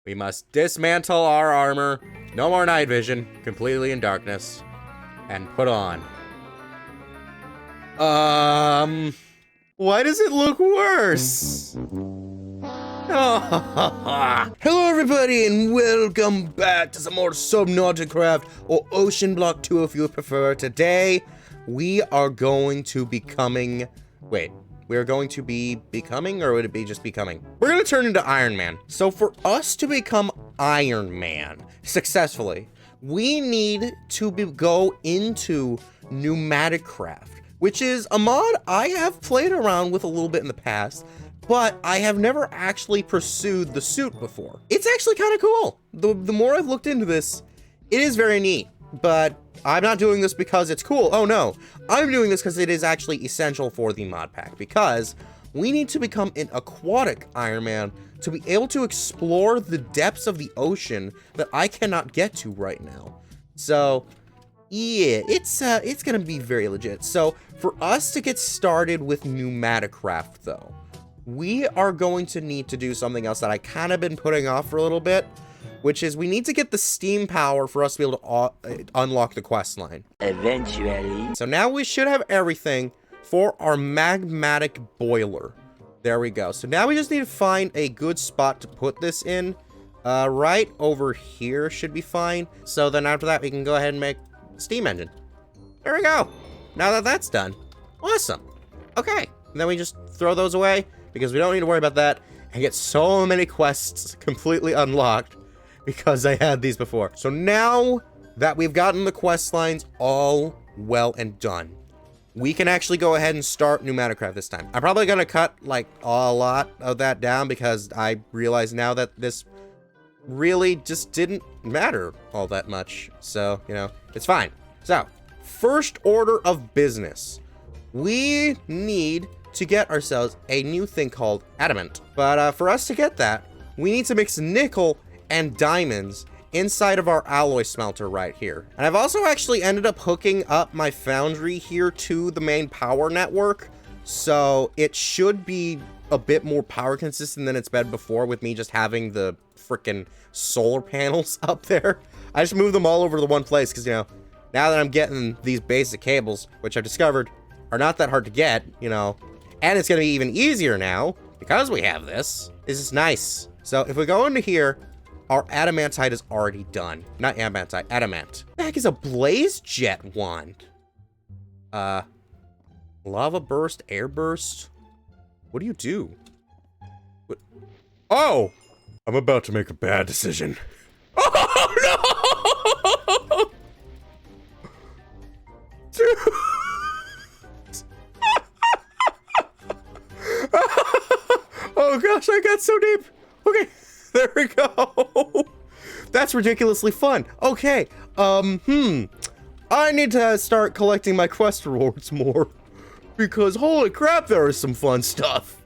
We must dismantle our armor. No more night vision. Completely in darkness. And put on. Why does it look worse? Hello everybody and welcome back to some more Subnauticraft, or Oceanblock 2 if you prefer. Today, we are going to be becoming... Wait, we are going to be becoming, or would it be just becoming? We're going to turn into Iron Man. So for us to become Iron Man successfully, we need to go into Pneumaticraft, which is a mod I have played around with a little bit in the past, but I have never actually pursued the suit before. It's actually kind of cool. The more I've looked into this, it is very neat, but I'm not doing this because it's cool. Oh no, I'm doing this because it is actually essential for the mod pack, because we need to become an aquatic Iron Man to be able to explore the depths of the ocean that I cannot get to right now. So yeah, it's gonna be very legit. So for us to get started with Pneumaticraft though, we are going to need to do something else that I kind of been putting off for a little bit, which is we need to get the steam power for us to be able to unlock the quest line. Eventually. So now we should have everything for our magmatic boiler. There we go. So now we just need to find a good spot to put this in. Right over here should be fine. So then after that, we can go ahead and make a steam engine. There we go. Now that that's done. Awesome. Okay. And then we just throw those away, because we don't need to worry about that and get so many quests completely unlocked because I had these before. So now that we've gotten the quest lines all well and done, we can actually go ahead and start Pneumaticraft this time. I'm probably gonna cut like a lot of that down because I realize now that this really just didn't matter all that much. So, you know, it's fine. So, first order of business. We need to get ourselves a new thing called adamant. But for us to get that, we need to mix nickel and diamonds inside of our alloy smelter right here. And I've also actually ended up hooking up my foundry here to the main power network, so it should be a bit more power consistent than it's been before with me just having the freaking solar panels up there. I just moved them all over to the one place because, you know, now that I'm getting these basic cables, which I've discovered are not that hard to get, you know, and it's gonna be even easier now because we have this. This is nice. So if we go into here, our adamantite is already done. Not adamantite, adamant. What the heck is a blaze jet wand? Lava burst, air burst. What do you do? What? Oh! I'm about to make a bad decision. Oh no! Dude. Oh gosh, I got so deep. Okay, there we go. That's ridiculously fun. Okay, I need to start collecting my quest rewards more, because holy crap, there is some fun stuff.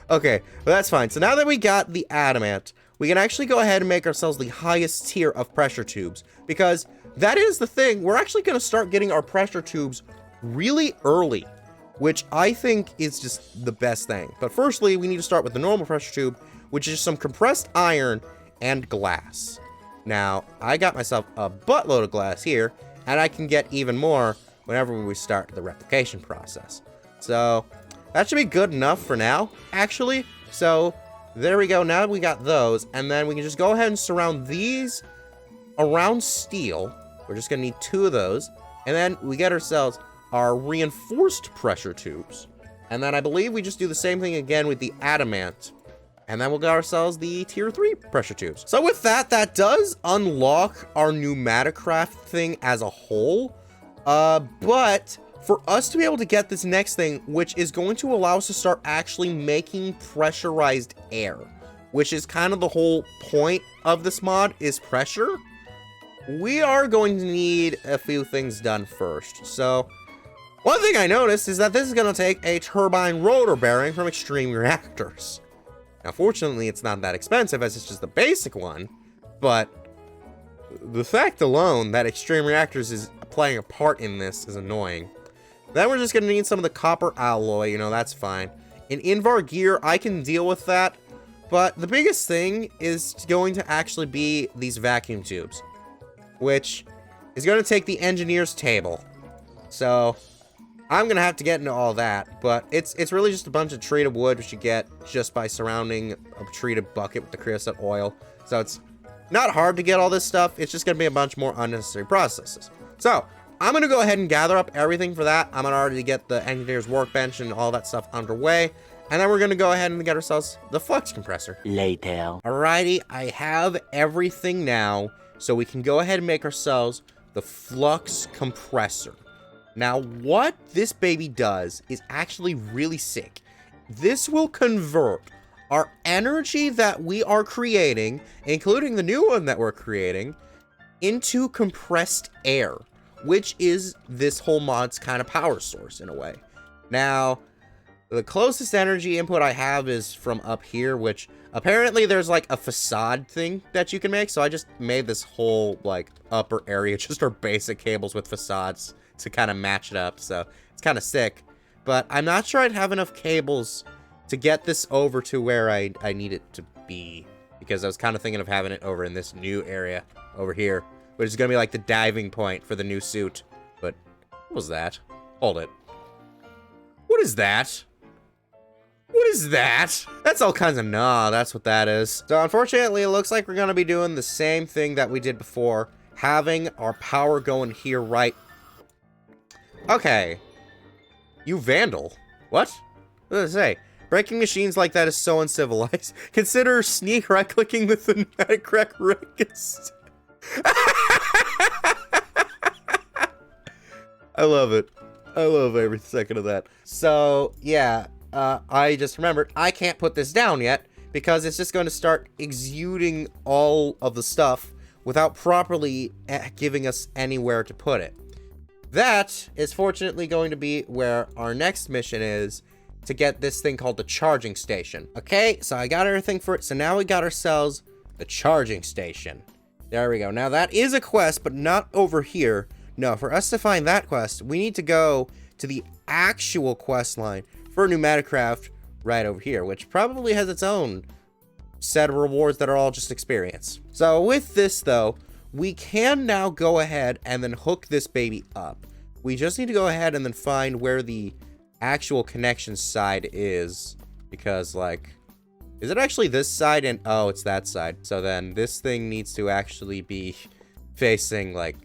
Okay, well, that's fine. So now that we got the adamant, we can actually go ahead and make ourselves the highest tier of pressure tubes, because that is the thing. We're actually going to start getting our pressure tubes really early, which I think is just the best thing. But firstly, we need to start with the normal pressure tube, which is some compressed iron and glass. Now, I got myself a buttload of glass here, and I can get even more whenever we start the replication process. So that should be good enough for now, actually. So there we go. Now we got those, and then we can just go ahead and surround these around steel. We're just gonna need 2 of those, and then we get ourselves our reinforced pressure tubes. And then I believe we just do the same thing again with the adamant, and then we'll get ourselves the tier 3 pressure tubes. So with that, that does unlock our Pneumaticraft thing as a whole. But for us to be able to get this next thing, which is going to allow us to start actually making pressurized air, which is kind of the whole point of this mod, is pressure, we are going to need a few things done first. So one thing I noticed is that this is going to take a turbine rotor bearing from Extreme Reactors. Now, fortunately, it's not that expensive as it's just the basic one, but the fact alone that Extreme Reactors is playing a part in this is annoying. Then we're just going to need some of the copper alloy, you know, that's fine. In Invar gear, I can deal with that, But the biggest thing is going to actually be these vacuum tubes, which is going to take the engineer's table. So I'm going to have to get into all that, but it's really just a bunch of treated wood, which you get just by surrounding a treated bucket with the creosote oil. So it's not hard to get all this stuff. It's just going to be a bunch more unnecessary processes. So I'm going to go ahead and gather up everything for that. I'm going to already get the engineer's workbench and all that stuff underway. And then we're going to go ahead and get ourselves the flux compressor. Later. Alrighty, I have everything now, so we can go ahead and make ourselves the flux compressor. Now, what this baby does is actually really sick. This will convert our energy that we are creating, including the new one that we're creating, into compressed air, which is this whole mod's kind of power source in a way. Now, the closest energy input I have is from up here, which apparently there's like a facade thing that you can make. So I just made this whole like upper area, just our basic cables with facades to kind of match it up. So it's kind of sick, but I'm not sure I'd have enough cables to get this over to where I need it to be, because I was kind of thinking of having it over in this new area over here, which is going to be like the diving point for the new suit. But what was that? Hold it. What is that? What is that? That's all kinds of nah, that's what that is. So unfortunately, it looks like we're gonna be doing the same thing that we did before, having our power going here, right? Okay. You vandal. What? What did it say? Breaking machines like that is so uncivilized. Consider sneak right-clicking the pneumaticcraft records. I love it. I love every second of that. So, yeah. I just remembered I can't put this down yet because it's just going to start exuding all of the stuff without properly giving us anywhere to put it. That is fortunately going to be where our next mission is, to get this thing called the charging station. Okay, so I got everything for it. So now we got ourselves the charging station. There we go. Now that is a quest, but not over here. No, for us to find that quest, we need to go to the actual quest line for pneumaticraft right over here, which probably has its own set of rewards that are all just experience. So with this though, we can now go ahead and then hook this baby up. We just need to go ahead and then find where the actual connection side is, because like, is it actually this side? And oh, it's that side. So then this thing needs to actually be facing like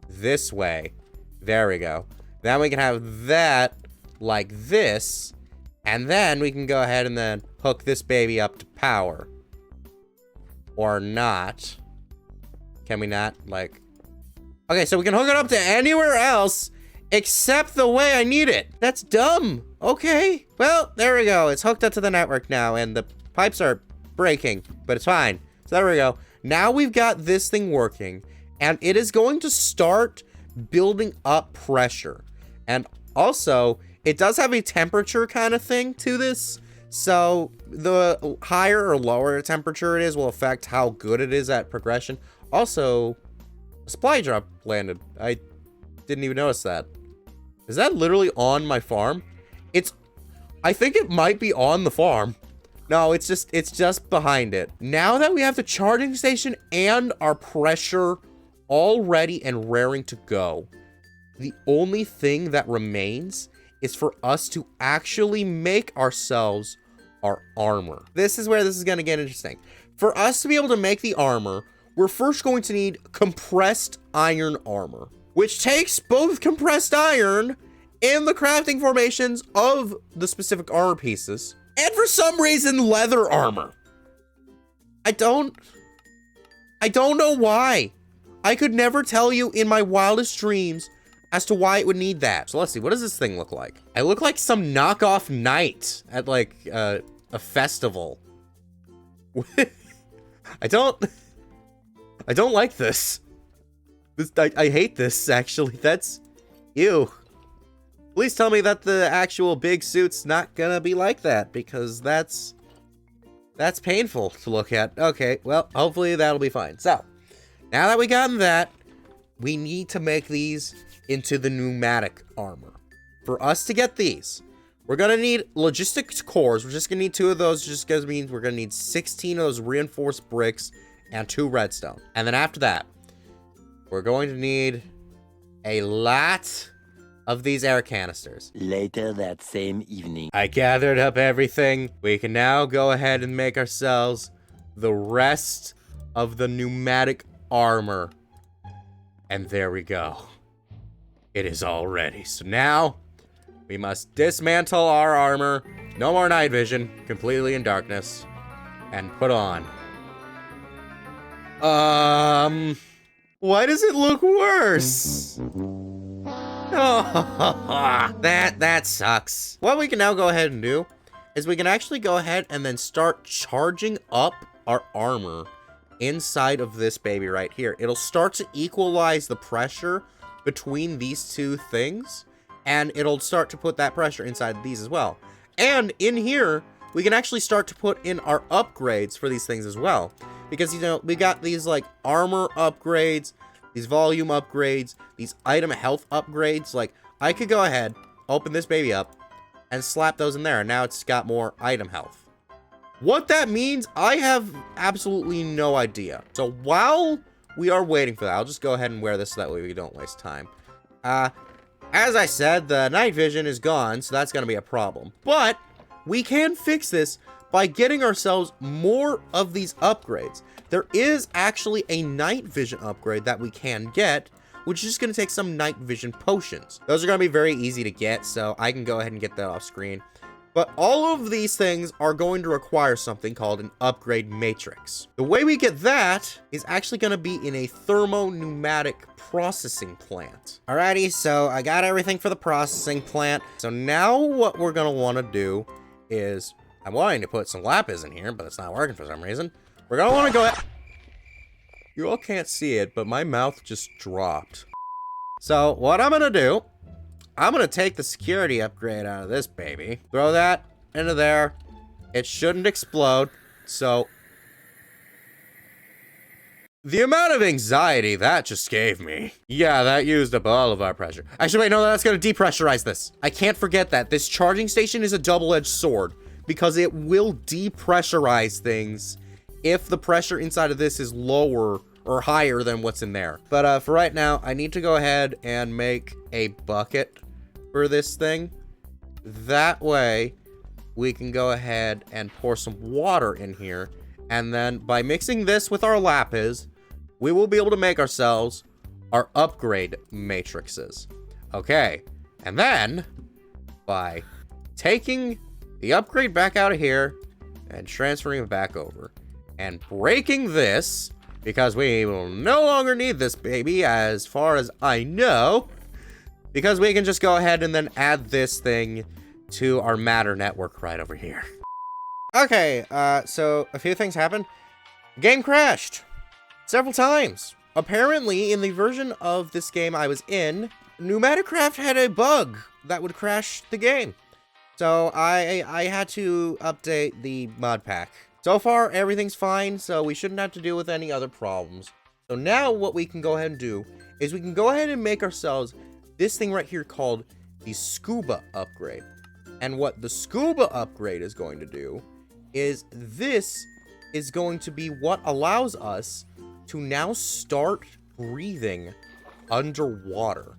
this way. There we go. Then we can have that like this. And then we can go ahead and then hook this baby up to power. Or not. Can we not? Like... Okay, so we can hook it up to anywhere else except the way I need it. That's dumb. Okay. Well, there we go. It's hooked up to the network now, and the pipes are breaking, but it's fine. So there we go. Now we've got this thing working, and it is going to start building up pressure. And also, it does have a temperature kind of thing to this, so the higher or lower temperature it is will affect how good it is at progression. Also, a supply drop landed. I didn't even notice that. Is that literally on my farm? I think it might be on the farm. No, it's just behind it. Now that we have the charging station and our pressure all ready and raring to go, the only thing that remains is for us to actually make ourselves our armor. This is where this is going to get interesting. For us to be able to make the armor, we're first going to need compressed iron armor, which takes both compressed iron and the crafting formations of the specific armor pieces, and for some reason, leather armor. I don't know why. I could never tell you in my wildest dreams as to why it would need that. So let's see, what does this thing look like? I look like some knockoff knight at like a festival. I don't like this. I hate this, actually. That's, ew. Please tell me that the actual big suit's not gonna be like that, because that's painful to look at. Okay, well, hopefully that'll be fine. So, now that we gotten that, we need to make these into the pneumatic armor. For us to get these, We're gonna need logistics cores. We're just gonna need 2 of those, just because means we're gonna need 16 of those reinforced bricks and 2 redstone. And then after that, we're going to need a lot of these air canisters. Later that same evening. I gathered up everything. We can now go ahead and make ourselves the rest of the pneumatic armor. And there we go. It is all ready. So now we must dismantle our armor. No more night vision. Completely in darkness. And put on. Why does it look worse? Oh, that sucks. What we can now go ahead and do is we can actually go ahead and then start charging up our armor inside of this baby right here. It'll start to equalize the pressure between these 2 things, and it'll start to put that pressure inside these as well. And in here, we can actually start to put in our upgrades for these things as well. Because, you know, we got these, like, armor upgrades, these volume upgrades, these item health upgrades. Like, I could go ahead, open this baby up, and slap those in there. And now it's got more item health. What that means, I have absolutely no idea. So while we are waiting for that, I'll just go ahead and wear this so that way we don't waste time. As I said, the night vision is gone, so that's going to be a problem. But we can fix this by getting ourselves more of these upgrades. There is actually a night vision upgrade that we can get, which is just going to take some night vision potions. Those are going to be very easy to get, so I can go ahead and get that off screen. But all of these things are going to require something called an upgrade matrix. The way we get that is actually going to be in a thermo-pneumatic processing plant. Alrighty, so I got everything for the processing plant. So now what we're going to want to do is, I'm wanting to put some lapis in here, but it's not working for some reason. We're going to want to go ahead. You all can't see it, but my mouth just dropped. So what I'm going to do, I'm going to take the security upgrade out of this baby. Throw that into there. It shouldn't explode. So the amount of anxiety that just gave me. Yeah, that used up all of our pressure. Actually, wait, no, that's going to depressurize this. I can't forget that. This charging station is a double-edged sword because it will depressurize things if the pressure inside of this is lower or higher than what's in there. But for right now, I need to go ahead and make a bucket for this thing. That way, we can go ahead and pour some water in here. And then by mixing this with our lapis, we will be able to make ourselves our upgrade matrices. Okay, and then by taking the upgrade back out of here and transferring it back over and breaking this, because we will no longer need this baby as far as I know, because we can just go ahead and then add this thing to our matter network right over here. Okay, so a few things happened. Game crashed several times. Apparently, in the version of this game I was in, Pneumaticcraft had a bug that would crash the game. So I had to update the mod pack. So far, everything's fine, so we shouldn't have to deal with any other problems. So now what we can go ahead and do is we can go ahead and make ourselves this thing right here called the scuba upgrade. And what the scuba upgrade is going to do is this is going to be what allows us to now start breathing underwater.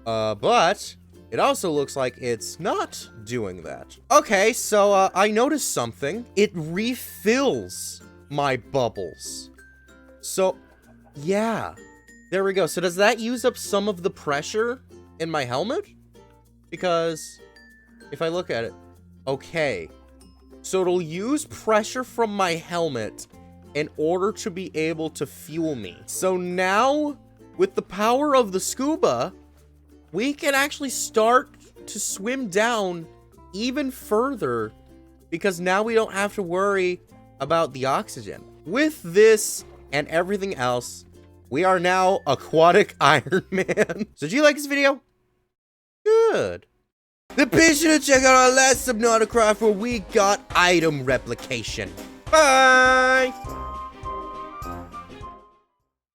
But it also looks like it's not doing that. Okay, so I noticed something. It refills my bubbles. So, yeah. There we go. So does that use up some of the pressure in my helmet? Because if I look at it, okay. So it'll use pressure from my helmet in order to be able to fuel me. So now, with the power of the scuba, we can actually start to swim down even further, because now we don't have to worry about the oxygen. With this and everything else, we are now aquatic Iron Man. So did you like this video? Good. Then be sure to check out our last Subnauticraft where we got item replication. Bye!